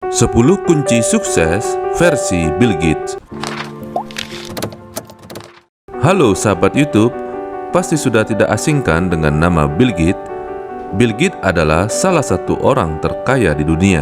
10 kunci sukses versi Bill Gates. Halo sahabat YouTube, pasti sudah tidak asingkan dengan nama Bill Gates. Bill Gates adalah salah satu orang terkaya di dunia.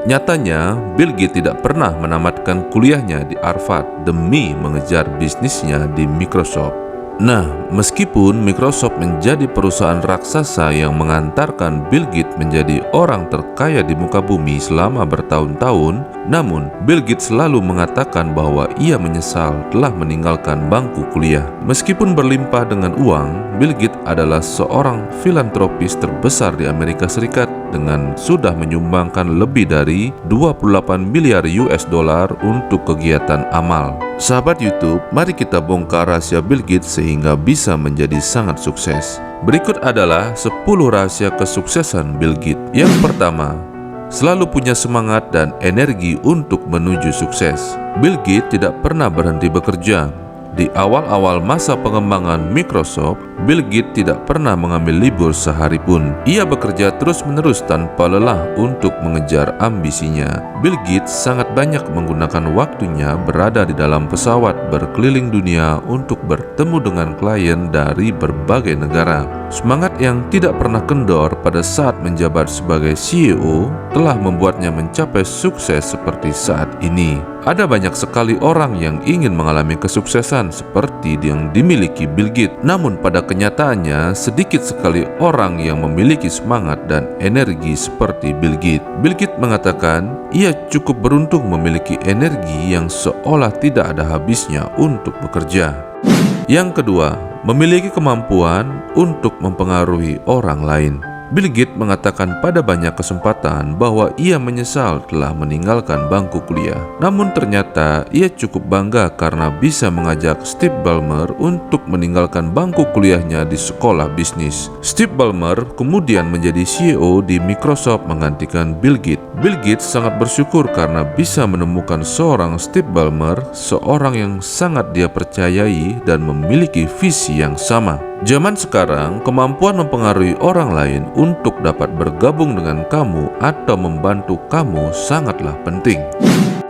Nyatanya, Bill Gates tidak pernah menamatkan kuliahnya di Harvard demi mengejar bisnisnya di Microsoft. Nah, meskipun Microsoft menjadi perusahaan raksasa yang mengantarkan Bill Gates menjadi orang terkaya di muka bumi selama bertahun-tahun, namun Bill Gates selalu mengatakan bahwa ia menyesal telah meninggalkan bangku kuliah. Meskipun berlimpah dengan uang, Bill Gates adalah seorang filantropis terbesar di Amerika Serikat dengan sudah menyumbangkan lebih dari 28 miliar US dollar untuk kegiatan amal. Sahabat YouTube, mari kita bongkar rahasia Bill Gates sehingga bisa menjadi sangat sukses. Berikut adalah 10 rahasia kesuksesan Bill Gates. Yang pertama, selalu punya semangat dan energi untuk menuju sukses. Bill Gates tidak pernah berhenti bekerja. Di awal-awal masa pengembangan Microsoft, Bill Gates tidak pernah mengambil libur sehari pun. Ia bekerja terus-menerus tanpa lelah untuk mengejar ambisinya. Bill Gates sangat banyak menggunakan waktunya berada di dalam pesawat berkeliling dunia untuk bertemu dengan klien dari berbagai negara. Semangat yang tidak pernah kendor pada saat menjabat sebagai CEO telah membuatnya mencapai sukses seperti saat ini. Ada banyak sekali orang yang ingin mengalami kesuksesan seperti yang dimiliki Bill Gates. Namun pada kenyataannya sedikit sekali orang yang memiliki semangat dan energi seperti Bill Gates. Bill Gates mengatakan ia cukup beruntung memiliki energi yang seolah tidak ada habisnya untuk bekerja. Yang kedua, memiliki kemampuan untuk mempengaruhi orang lain. Bill Gates mengatakan pada banyak kesempatan bahwa ia menyesal telah meninggalkan bangku kuliah. Namun ternyata ia cukup bangga karena bisa mengajak Steve Ballmer untuk meninggalkan bangku kuliahnya di sekolah bisnis. Steve Ballmer kemudian menjadi CEO di Microsoft menggantikan Bill Gates. Bill Gates sangat bersyukur karena bisa menemukan seorang Steve Ballmer, seorang yang sangat dia percayai dan memiliki visi yang sama. Zaman sekarang, kemampuan mempengaruhi orang lain untuk dapat bergabung dengan kamu atau membantu kamu sangatlah penting.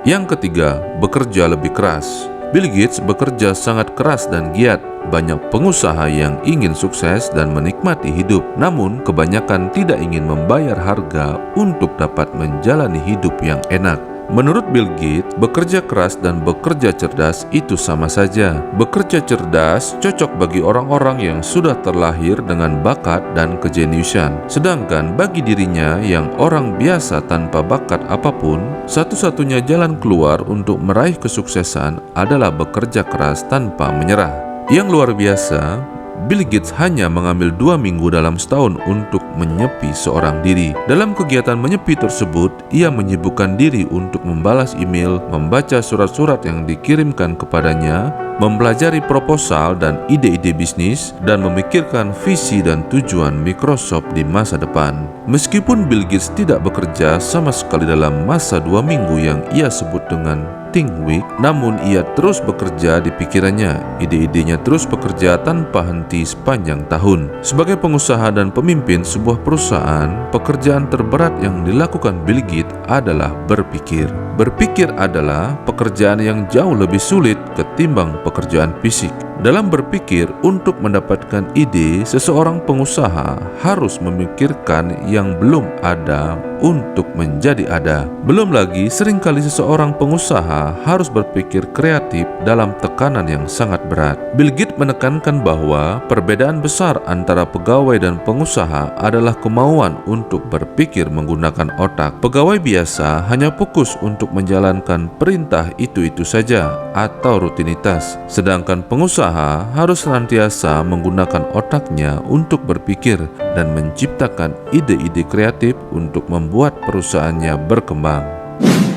Yang ketiga, bekerja lebih keras. Bill Gates bekerja sangat keras dan giat. Banyak pengusaha yang ingin sukses dan menikmati hidup, namun kebanyakan tidak ingin membayar harga untuk dapat menjalani hidup yang enak. Menurut Bill Gates, bekerja keras dan bekerja cerdas itu sama saja. Bekerja cerdas cocok bagi orang-orang yang sudah terlahir dengan bakat dan kejeniusan. Sedangkan bagi dirinya yang orang biasa tanpa bakat apapun, satu-satunya jalan keluar untuk meraih kesuksesan adalah bekerja keras tanpa menyerah. Yang luar biasa, Bill Gates hanya mengambil 2 minggu dalam setahun untuk menyepi seorang diri. Dalam kegiatan menyepi tersebut, ia menyibukkan diri untuk membalas email, membaca surat-surat yang dikirimkan kepadanya, mempelajari proposal dan ide-ide bisnis, dan memikirkan visi dan tujuan Microsoft di masa depan. Meskipun Bill Gates tidak bekerja sama sekali dalam masa 2 minggu yang ia sebut dengan Think Week, namun ia terus bekerja di pikirannya. Ide-idenya terus bekerja tanpa henti sepanjang tahun. Sebagai pengusaha dan pemimpin sebuah perusahaan, pekerjaan terberat yang dilakukan Bill Gates adalah berpikir. Berpikir adalah pekerjaan yang jauh lebih sulit ketimbang pekerjaan fisik. Dalam berpikir untuk mendapatkan ide, seseorang pengusaha harus memikirkan yang belum ada untuk menjadi ada. Belum lagi, seringkali seseorang pengusaha harus berpikir kreatif dalam tekanan yang sangat berat. Bill Gates menekankan bahwa perbedaan besar antara pegawai dan pengusaha adalah kemauan untuk berpikir menggunakan otak. Pegawai biasa hanya fokus untuk menjalankan perintah itu-itu saja atau rutinitas, sedangkan pengusaha harus senantiasa menggunakan otaknya untuk berpikir dan menciptakan ide-ide kreatif untuk membuat perusahaannya berkembang.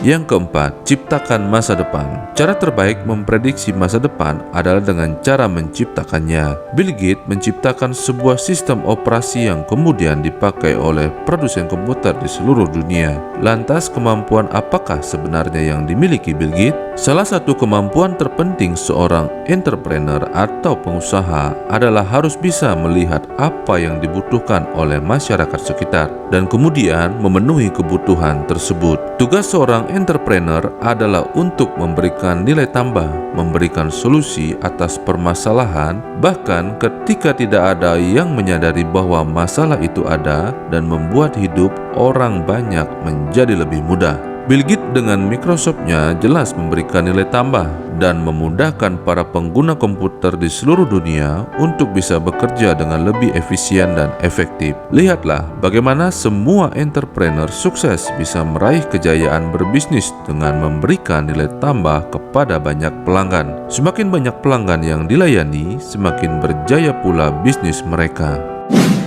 Yang keempat, ciptakan masa depan. Cara terbaik memprediksi masa depan adalah dengan cara menciptakannya. Bill Gates menciptakan sebuah sistem operasi yang kemudian dipakai oleh produsen komputer di seluruh dunia. Lantas, kemampuan apakah sebenarnya yang dimiliki Bill Gates? Salah satu kemampuan terpenting seorang entrepreneur atau pengusaha adalah harus bisa melihat apa yang dibutuhkan oleh masyarakat sekitar dan kemudian memenuhi kebutuhan tersebut. Tugas seorang entrepreneur adalah untuk memberikan nilai tambah, memberikan solusi atas permasalahan, bahkan ketika tidak ada yang menyadari bahwa masalah itu ada, dan membuat hidup orang banyak menjadi lebih mudah. Bill Gates dengan Microsoft-nya jelas memberikan nilai tambah dan memudahkan para pengguna komputer di seluruh dunia untuk bisa bekerja dengan lebih efisien dan efektif. Lihatlah bagaimana semua entrepreneur sukses bisa meraih kejayaan berbisnis dengan memberikan nilai tambah kepada banyak pelanggan. Semakin banyak pelanggan yang dilayani, semakin berjaya pula bisnis mereka.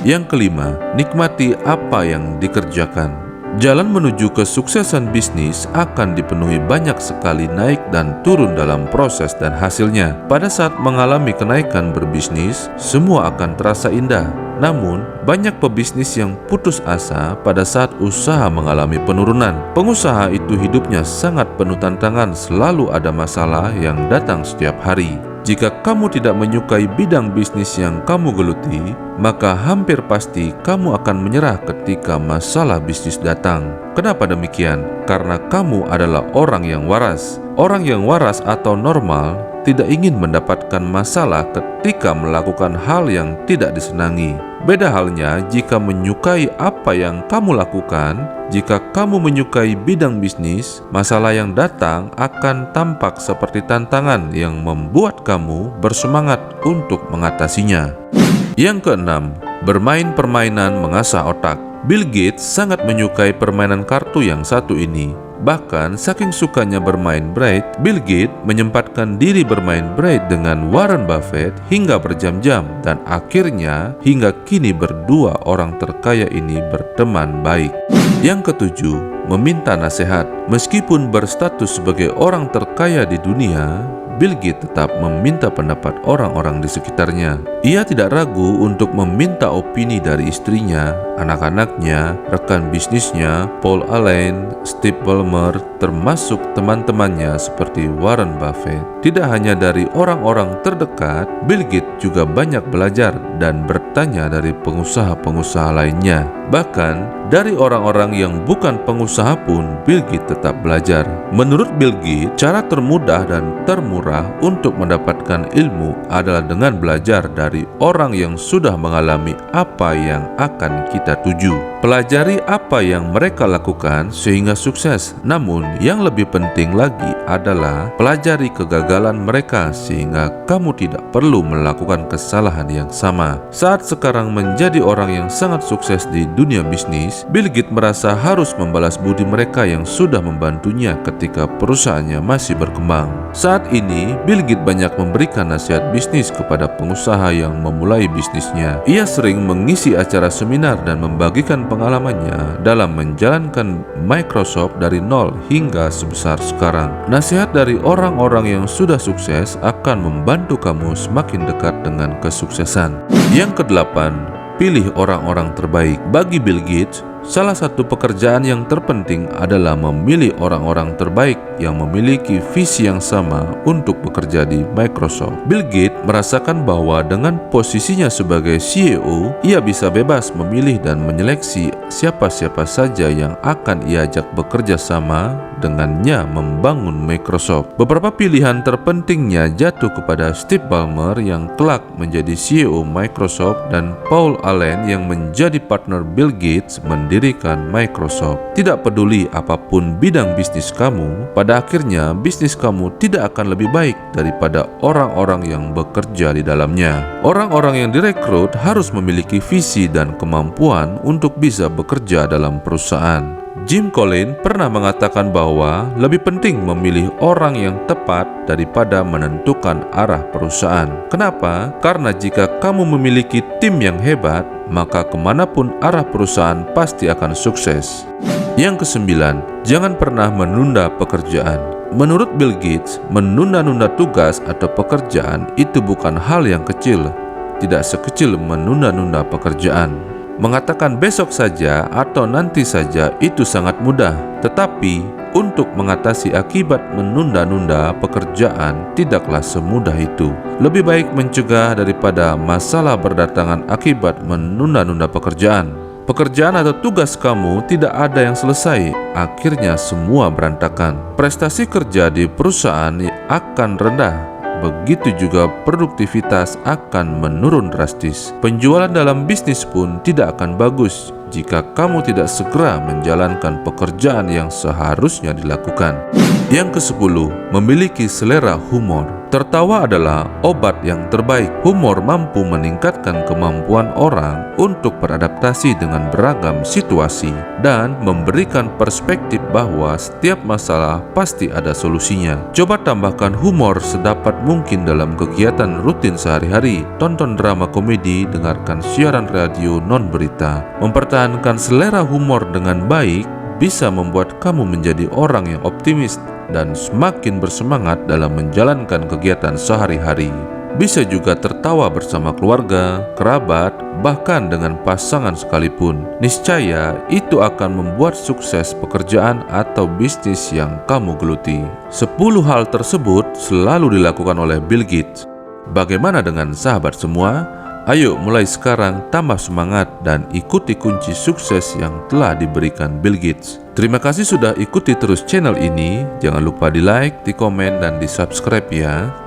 Yang kelima, nikmati apa yang dikerjakan. Jalan menuju kesuksesan bisnis akan dipenuhi banyak sekali naik dan turun dalam proses dan hasilnya. Pada saat mengalami kenaikan berbisnis, semua akan terasa indah. Namun, banyak pebisnis yang putus asa pada saat usaha mengalami penurunan. Pengusaha itu hidupnya sangat penuh tantangan, selalu ada masalah yang datang setiap hari. Jika kamu tidak menyukai bidang bisnis yang kamu geluti, maka hampir pasti kamu akan menyerah ketika masalah bisnis datang. Kenapa demikian? Karena kamu adalah orang yang waras. Orang yang waras atau normal tidak ingin mendapatkan masalah ketika melakukan hal yang tidak disenangi. Beda halnya jika menyukai apa yang kamu lakukan. Jika kamu menyukai bidang bisnis, masalah yang datang akan tampak seperti tantangan yang membuat kamu bersemangat untuk mengatasinya. Yang keenam, bermain permainan mengasah otak. Bill Gates sangat menyukai permainan kartu yang satu ini. Bahkan saking sukanya bermain Braid, Bill Gates menyempatkan diri bermain Braid dengan Warren Buffett hingga berjam-jam, dan akhirnya hingga kini berdua orang terkaya ini berteman baik. Yang ketujuh, meminta nasihat. Meskipun berstatus sebagai orang terkaya di dunia, Bill Gates tetap meminta pendapat orang-orang di sekitarnya. Ia tidak ragu untuk meminta opini dari istrinya, anak-anaknya, rekan bisnisnya, Paul Allen, Steve Ballmer, termasuk teman-temannya seperti Warren Buffett. Tidak hanya dari orang-orang terdekat, Bill Gates juga banyak belajar dan bertanya dari pengusaha-pengusaha lainnya. Bahkan dari orang-orang yang bukan pengusaha pun, Bill Gates tetap belajar. Menurut Bill Gates, cara termudah dan termurah untuk mendapatkan ilmu adalah dengan belajar dari orang yang sudah mengalami apa yang akan kita tuju. Pelajari apa yang mereka lakukan sehingga sukses. Namun yang lebih penting lagi adalah pelajari kegagalan mereka sehingga kamu tidak perlu melakukan kesalahan yang sama. Saat sekarang menjadi orang yang sangat sukses di dunia bisnis, Bill Gates merasa harus membalas budi mereka yang sudah membantunya ketika perusahaannya masih berkembang. Saat ini, Bill Gates banyak memberikan nasihat bisnis kepada pengusaha yang memulai bisnisnya. Ia sering mengisi acara seminar dan membagikan pengalamannya dalam menjalankan Microsoft dari nol hingga sebesar sekarang. Nasihat dari orang-orang yang sudah sukses akan membantu kamu semakin dekat dengan kesuksesan. Yang kedelapan, pilih orang-orang terbaik. Bagi Bill Gates, salah satu pekerjaan yang terpenting adalah memilih orang-orang terbaik yang memiliki visi yang sama untuk bekerja di Microsoft. Bill Gates merasakan bahwa dengan posisinya sebagai CEO, ia bisa bebas memilih dan menyeleksi siapa-siapa saja yang akan ia ajak bekerja sama dengannya membangun Microsoft. Beberapa pilihan terpentingnya jatuh kepada Steve Ballmer yang kelak menjadi CEO Microsoft dan Paul Allen yang menjadi partner Bill Gates mendirikan Microsoft. Tidak peduli apapun bidang bisnis kamu, pada akhirnya bisnis kamu tidak akan lebih baik daripada orang-orang yang bekerja di dalamnya. Orang-orang yang direkrut harus memiliki visi dan kemampuan untuk bisa bekerja dalam perusahaan. Jim Collins pernah mengatakan bahwa lebih penting memilih orang yang tepat daripada menentukan arah perusahaan. Kenapa? Karena jika kamu memiliki tim yang hebat, maka kemanapun arah perusahaan pasti akan sukses. Yang kesembilan, Jangan pernah menunda pekerjaan. Menurut Bill Gates, menunda-nunda tugas atau pekerjaan itu bukan hal yang kecil, tidak sekecil menunda-nunda pekerjaan. Mengatakan besok saja atau nanti saja itu sangat mudah, tetapi untuk mengatasi akibat menunda-nunda pekerjaan tidaklah semudah itu. Lebih baik mencegah daripada masalah berdatangan akibat menunda-nunda pekerjaan. Pekerjaan atau tugas kamu tidak ada yang selesai, akhirnya semua berantakan. Prestasi kerja di perusahaan akan rendah. Begitu juga produktivitas akan menurun drastis. Penjualan dalam bisnis pun tidak akan bagus jika kamu tidak segera menjalankan pekerjaan yang seharusnya dilakukan. Yang ke-10, memiliki selera humor. Tertawa adalah obat yang terbaik. Humor mampu meningkatkan kemampuan orang untuk beradaptasi dengan beragam situasi dan memberikan perspektif bahwa setiap masalah pasti ada solusinya. Coba tambahkan humor sedapat mungkin dalam kegiatan rutin sehari-hari. Tonton drama komedi, dengarkan siaran radio non-berita. Mempertahankan selera humor dengan baik bisa membuat kamu menjadi orang yang optimis dan semakin bersemangat dalam menjalankan kegiatan sehari-hari. Bisa juga tertawa bersama keluarga, kerabat, bahkan dengan pasangan sekalipun. Niscaya itu akan membuat sukses pekerjaan atau bisnis yang kamu geluti. 10 hal tersebut selalu dilakukan oleh Bill Gates. Bagaimana dengan sahabat semua? Ayo mulai sekarang tambah semangat dan ikuti kunci sukses yang telah diberikan Bill Gates. Terima kasih sudah ikuti terus channel ini. Jangan lupa di like, di komen, dan di subscribe ya.